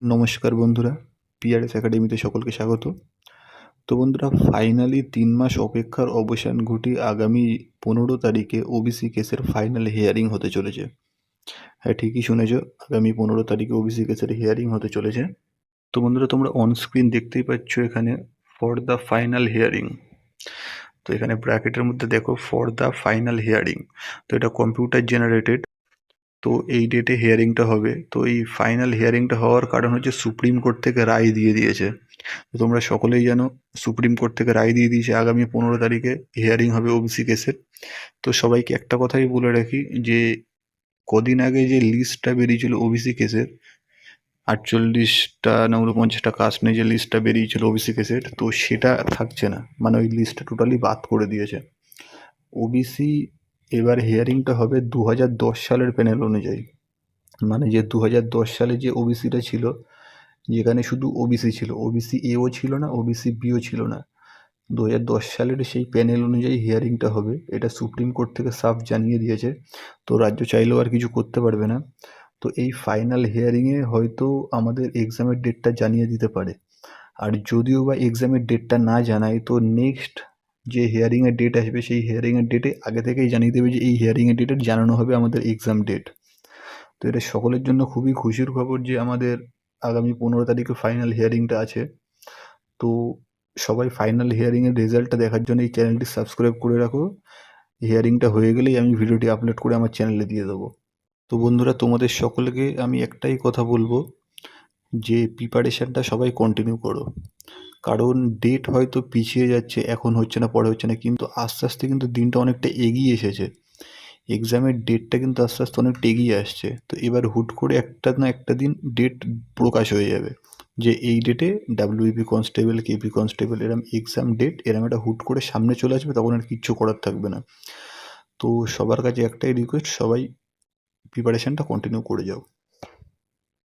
নমস্কার বন্ধুরা, পিআরএস একাডেমিতে সকলকে স্বাগত। তো বন্ধুরা, ফাইনালি ৩ মাস অপেক্ষার অবসান ঘটিয়ে আগামী ১৫ তারিখে ওবিসি কেসের ফাইনাল হিয়ারিং হতে চলেছে। হ্যাঁ, ঠিকই শুনেছ, আগামী ১৫ তারিখে ওবিসি কেসের হিয়ারিং হতে চলেছে। তো বন্ধুরা, তোমরা অন স্ক্রিন দেখতেই পাচ্ছ এখানে ফর দ্য ফাইনাল হিয়ারিং। তো এখানে ব্র্যাকেটের মধ্যে দেখো ফর দ্য ফাইনাল হিয়ারিং। তো এটা কম্পিউটার জেনারেটেড। তো এই ডেটে হিয়ারিংটা হবে। তো এই ফাইনাল হিয়ারিংটা হওয়ার কারণ হচ্ছে সুপ্রিম কোর্ট থেকে রায় দিয়ে দিয়েছে। তো তোমরা সকলেই জানো সুপ্রিম কোর্ট থেকে রায় দিয়ে দিয়েছে আগামী ১৫ তারিখে হিয়ারিং হবে ওবিসি কেসের। তো সবাইকে একটা কথাই বলে রাখি যে কদিন আগে যে লিস্টটা বেরিয়েছিল ওবিসি কেসের, ৪৮টা না ৪৯টা কাস্ট নিয়ে যে লিস্টটা বেরিয়েছিল ওবিসি কেসের, তো সেটা থাকছে না, মানে ওই লিস্টটা টোটালি বাদ করে দিয়েছে। ওবিসি এবার হিয়ারিংটা হবে ২০১০ সালের প্যানেল অনুযায়ী। মানে যে ২০১০ সালে যে ওবিসিটা ছিল, যেখানে শুধু ওবিসি ছিল, ওবিসি এও ছিল না, ওবিসি বিও ছিল না, ২০১০ সালের সেই প্যানেল অনুযায়ী হিয়ারিংটা হবে। এটা সুপ্রিম কোর্ট থেকে সাফ জানিয়ে দিয়েছে। তো রাজ্য চাইলেও আর কিছু করতে পারবে না। তো এই ফাইনাল হিয়ারিংয়ে হয়তো আমাদের এক্সামের ডেটটা জানিয়ে দিতে পারে। আর যদিও বা এক্সামের ডেটটা না জানায়, তো নেক্সট যে হিয়ারিংয়ের ডেট আসবে সেই হিয়ারিংয়ের ডেটে আগে থেকেই জানিয়ে দেবে যে এই হিয়ারিংয়ের ডেটে জানানো হবে আমাদের এক্সাম ডেট। তো এটা সকলের জন্য খুবই খুশির খবর যে আমাদের আগামী ১৫ তারিখে ফাইনাল হিয়ারিংটা আছে। তো সবাই ফাইনাল হিয়ারিংয়ের রেজাল্টটা দেখার জন্য এই চ্যানেলটি সাবস্ক্রাইব করে রাখো। হিয়ারিংটা হয়ে গেলেই আমি ভিডিওটি আপলোড করে আমার চ্যানেলে দিয়ে দেবো। তো বন্ধুরা, তোমাদের সকলকে আমি একটাই কথা বলবো যে প্রিপারেশানটা সবাই কন্টিনিউ করো। কারণ ডেট হয়তো পিছিয়ে যাচ্ছে, এখন হচ্ছে না, পরে হচ্ছে না, কিন্তু আস্তে আস্তে কিন্তু দিনটা অনেকটা এগিয়ে এসেছে। এক্সামের ডেটটা কিন্তু আস্তে আস্তে অনেকটা এগিয়ে আসছে। তো এবার হুট করে একটা না একটা দিন ডেট প্রকাশ হয়ে যাবে যে এই ডেটে ডাব্লিউবি কনস্টেবল, কেপি কনস্টেবল এরম এক্সাম ডেট, এরম একটা হুট করে সামনে চলে আসবে, তখন আর কিচ্ছু করার থাকবে না। তো সবার কাছে একটাই রিকোয়েস্ট, সবাই প্রিপারেশানটা কন্টিনিউ করে যাও।